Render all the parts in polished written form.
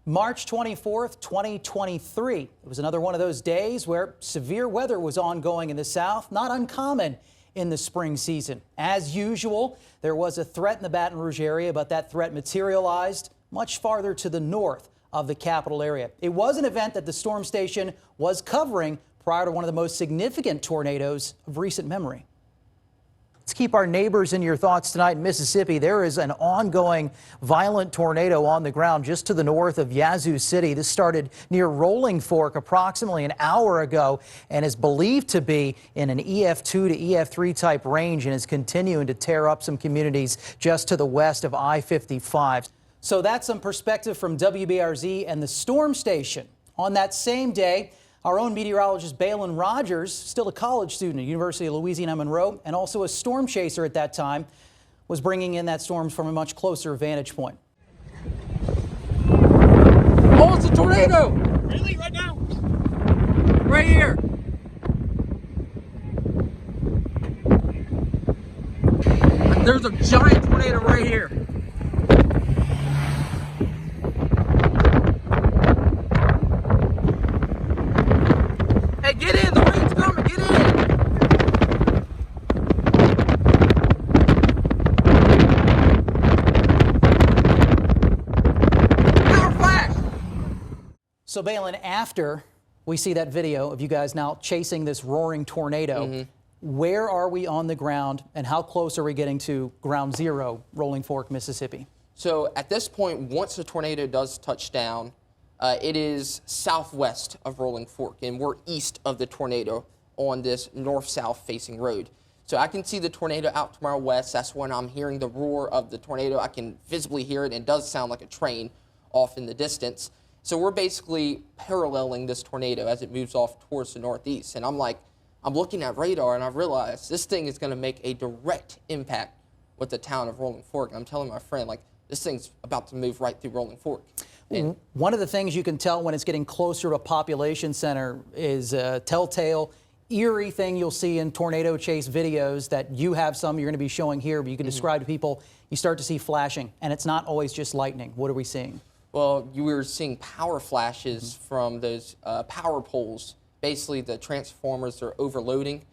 March 24th, 2023. It was another one of those days where severe weather was ongoing in the south, not uncommon in the spring season. As usual, there was a threat in the Baton Rouge area, but that threat materialized much farther to the north of the capital area. It was an event that the storm station was covering prior to one of the most significant tornadoes of recent memory. Let's keep our neighbors in your thoughts tonight in Mississippi. There is an ongoing violent tornado on the ground just to the north of Yazoo City. This started near Rolling Fork approximately an hour ago and is believed to be in an EF2 to EF3 type range and is continuing to tear up some communities just to the west of I-55. So that's some perspective from WBRZ and the storm station. On that same day, our own meteorologist Balin Rogers, still a college student at University of Louisiana Monroe and also a storm chaser at that time, was bringing in that storm from a much closer vantage point. Oh, it's a tornado! Really? Right now? Right here. There's a giant tornado right here. Hey, get in! The rain's coming! Get in! Power flash! So, Balin, after we see that video of you guys now chasing this roaring tornado, where are we on the ground and how close are we getting to ground zero, Rolling Fork, Mississippi? So at this point, once the tornado does touch down, it is southwest of Rolling Fork, and we're east of the tornado on this north-south facing road. So I can see the tornado out to my west. That's when I'm hearing the roar of the tornado. I can visibly hear it, and it does sound like a train off in the distance. So we're basically paralleling this tornado as it moves off towards the northeast. And I'm looking at radar, and I realize this thing is going to make a direct impact with the town of Rolling Fork. And I'm telling my friend, like, this thing's about to move right through Rolling Fork. And one of the things you can tell when it's getting closer to a population center is a telltale eerie thing you'll see in tornado chase videos that you have some you're going to be showing here, but you can describe to people. You start to see flashing, and it's not always just lightning. What are we seeing? Well, you were seeing power flashes from those power poles. Basically, the transformers are overloading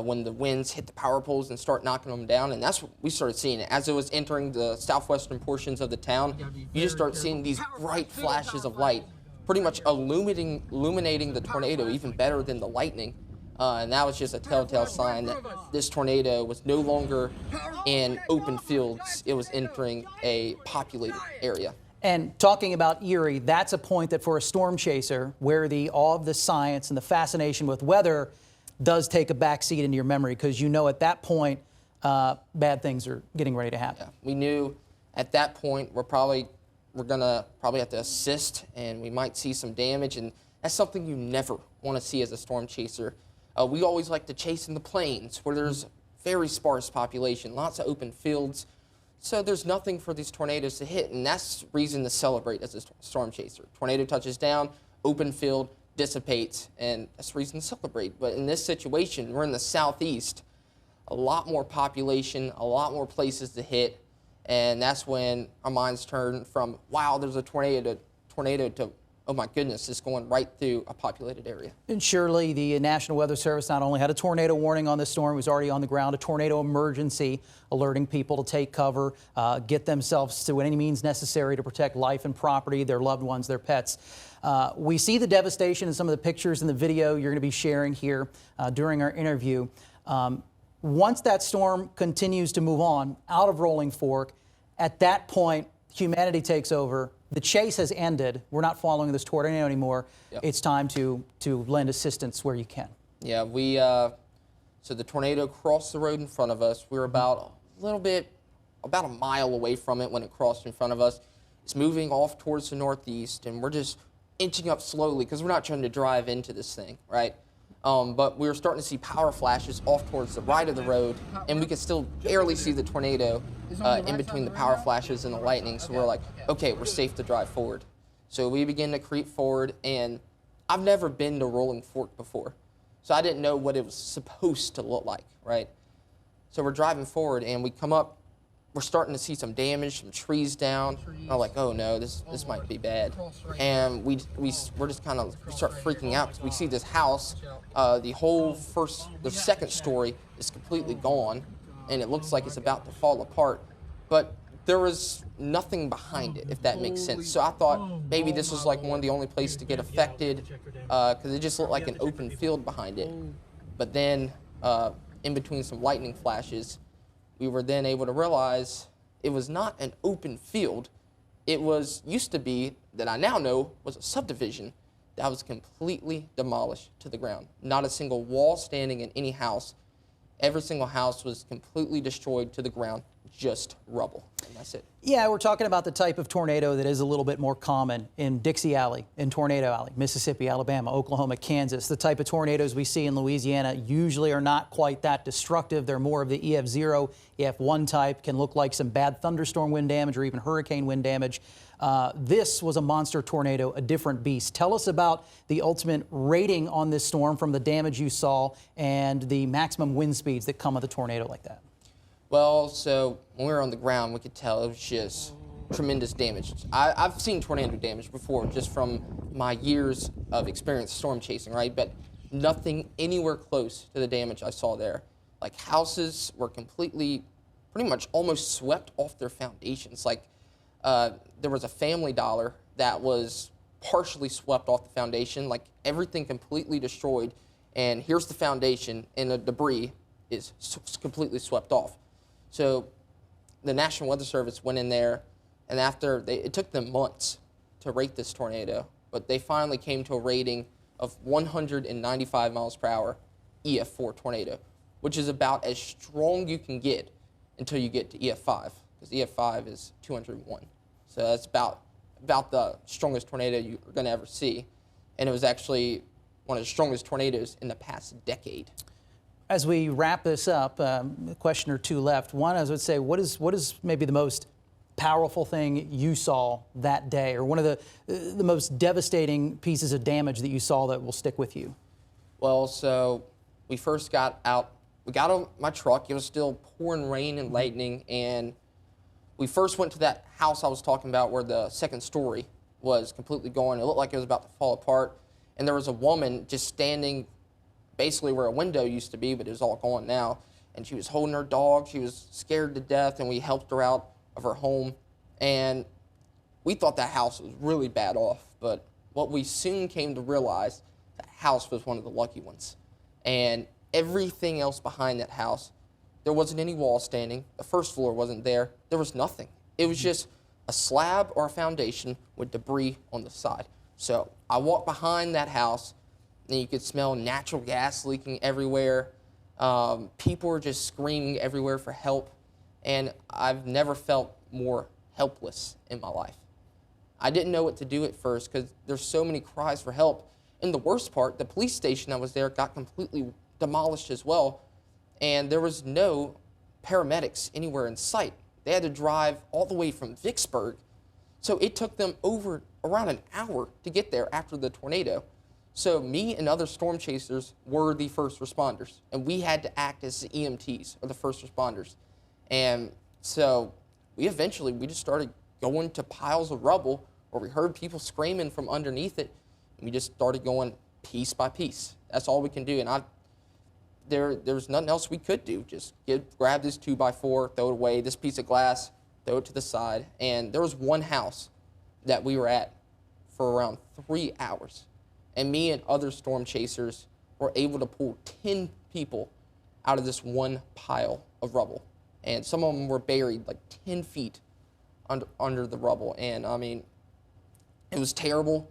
when the winds hit the power poles and start knocking them down, and that's what we started seeing. As it was entering the southwestern portions of the town, you just start seeing these bright flashes of light, pretty much illuminating the tornado even better than the lightning. And that was just a telltale sign that this tornado was no longer in open fields. It was entering a populated area. And talking about Eerie, that's a point that for a storm chaser, where the awe of the science and the fascination with weather does take a backseat into your memory, because you know at that point bad things are getting ready to happen. Yeah, we knew at that point we're gonna have to assist, and we might see some damage, and that's something you never want to see as a storm chaser. We always like to chase in the plains where there's very sparse population, lots of open fields, so there's nothing for these tornadoes to hit, and that's reason to celebrate as a storm chaser. Tornado touches down, open field, dissipates, and that's reason to celebrate. But in this situation, we're in the southeast, a lot more population, a lot more places to hit, and that's when our minds turn from, wow, there's a tornado to, oh my goodness, it's going right through a populated area. And surely the National Weather Service not only had a tornado warning on the storm, it was already on the ground, a tornado emergency, alerting people to take cover, get themselves to any means necessary to protect life and property, their loved ones, their pets. We see the devastation in some of the pictures and the video you're going to be sharing here during our interview. Once that storm continues to move on out of Rolling Fork, at that point, humanity takes over. The chase has ended. We're not following this tornado anymore. Yep. It's time to lend assistance where you can. Yeah, so the tornado crossed the road in front of us. We were about a mile away from it when it crossed in front of us. It's moving off towards the northeast, and we're just inching up slowly because we're not trying to drive into this thing, right? But we were starting to see power flashes off towards the right of the road, and we could still barely see the tornado in between the power flashes and the lightning. So we're like, okay, we're safe to drive forward. So we begin to creep forward, and I've never been to Rolling Fork before, so I didn't know what it was supposed to look like, right? So we're driving forward, and we come up we're starting to see some damage, some trees down. I'm like, oh no, this might be bad. And we're just kind of start freaking out because we see this house, the second story is completely gone, and it looks like it's about to fall apart. But there was nothing behind it, if that makes sense. So I thought maybe this was like one of the only places to get affected because it just looked like an open field behind it. But then in between some lightning flashes, we were then able to realize it was not an open field. It used to be, that I now know, was a subdivision that was completely demolished to the ground. Not a single wall standing in any house. Every single house was completely destroyed to the ground, just rubble, and that's it. Yeah, we're talking about the type of tornado that is a little bit more common in Dixie Alley, in Tornado Alley, Mississippi, Alabama, Oklahoma, Kansas. The type of tornadoes we see in Louisiana usually are not quite that destructive. They're more of the EF0, EF1 type, can look like some bad thunderstorm wind damage or even hurricane wind damage. This was a monster tornado, a different beast. Tell us about the ultimate rating on this storm from the damage you saw and the maximum wind speeds that come with a tornado like that. Well, so when we were on the ground, we could tell it was just tremendous damage. I've seen tornado damage before, just from my years of experience storm chasing, right? But nothing anywhere close to the damage I saw there. Like, houses were completely, pretty much almost swept off their foundations. Like, there was a Family Dollar that was partially swept off the foundation, like everything completely destroyed. And here's the foundation, and the debris is completely swept off. So the National Weather Service went in there, and it took them months to rate this tornado, but they finally came to a rating of 195 miles per hour EF4 tornado, which is about as strong you can get until you get to EF5, because EF5 is 201. So that's about the strongest tornado you're going to ever see, and it was actually one of the strongest tornadoes in the past decade. As we wrap this up, a question or two left. One, I would say, what is maybe the most powerful thing you saw that day, or one of the most devastating pieces of damage that you saw that will stick with you? Well, so we first got out. We got on my truck. It was still pouring rain and lightning, and we first went to that house I was talking about where the second story was completely gone. It looked like it was about to fall apart, and there was a woman just standing basically where a window used to be, but it was all gone now. And she was holding her dog. She was scared to death, and we helped her out of her home. And we thought that house was really bad off, but what we soon came to realize, that house was one of the lucky ones. And everything else behind that house, there wasn't any wall standing. The first floor wasn't there. There was nothing. It was just a slab or a foundation with debris on the side. So I walked behind that house, and you could smell natural gas leaking everywhere. People were just screaming everywhere for help, and I've never felt more helpless in my life. I didn't know what to do at first because there's so many cries for help. And the worst part, the police station that was there got completely demolished as well, and there was no paramedics anywhere in sight. They had to drive all the way from Vicksburg, so it took them around an hour to get there after the tornado. So me and other storm chasers were the first responders, and we had to act as the EMTs, or the first responders. And so we just started going to piles of rubble where we heard people screaming from underneath it, and we just started going piece by piece. That's all we can do, and there's nothing else we could do. Just grab this 2x4, throw it away, this piece of glass, throw it to the side. And there was one house that we were at for around 3 hours. And me and other storm chasers were able to pull 10 people out of this one pile of rubble. And some of them were buried like 10 feet under the rubble. And I mean, it was terrible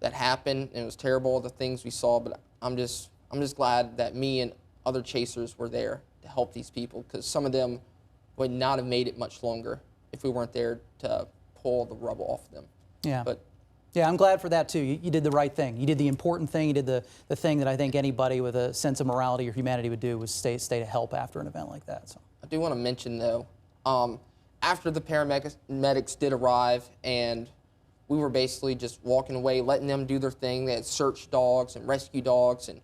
that happened, and it was terrible the things we saw, but I'm just glad that me and other chasers were there to help these people, because some of them would not have made it much longer if we weren't there to pull the rubble off them. Yeah. But yeah, I'm glad for that too. You did the right thing. You did the important thing. You did the thing that I think anybody with a sense of morality or humanity would do, was stay to help after an event like that. So I do want to mention though, after the paramedics did arrive, and we were basically just walking away, letting them do their thing. They had search dogs and rescue dogs, and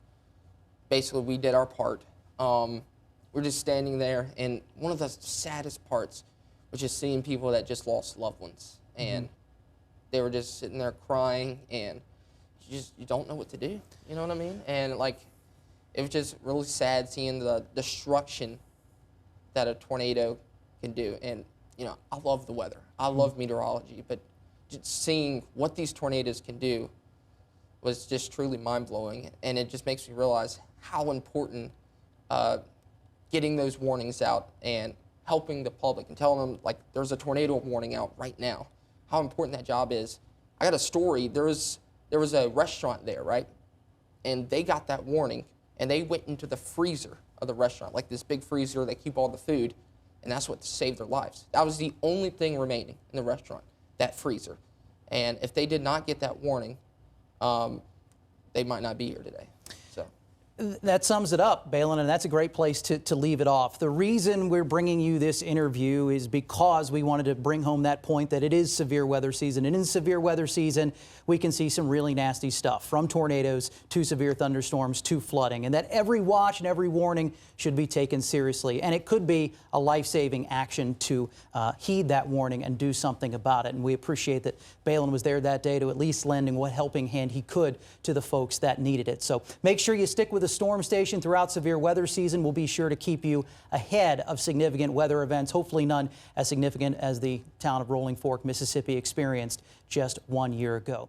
basically we did our part. We're just standing there, and one of the saddest parts was just seeing people that just lost loved ones, and they were just sitting there crying, and you don't know what to do. You know what I mean? And like, it was just really sad seeing the destruction that a tornado can do. And you know, I love the weather. I love meteorology, but just seeing what these tornadoes can do was just truly mind-blowing. And it just makes me realize how important getting those warnings out and helping the public and telling them, like, there's a tornado warning out right now, how important that job is. I got a story. There was a restaurant there, right? And they got that warning, and they went into the freezer of the restaurant, like this big freezer they keep all the food, and that's what saved their lives. That was the only thing remaining in the restaurant, that freezer. And if they did not get that warning, they might not be here today. So that sums it up, Balin, and that's a great place to leave it off. The reason we're bringing you this interview is because we wanted to bring home that point that it is severe weather season. And in severe weather season, we can see some really nasty stuff, from tornadoes to severe thunderstorms to flooding, and that every watch and every warning should be taken seriously. And it could be a life-saving action to heed that warning and do something about it. And we appreciate that Balin was there that day to at least lending what helping hand he could to the folks that needed it. So make sure you stick with the storm station throughout severe weather season. We'll be sure to keep you ahead of significant weather events, hopefully none as significant as the town of Rolling Fork, Mississippi experienced just 1 year ago.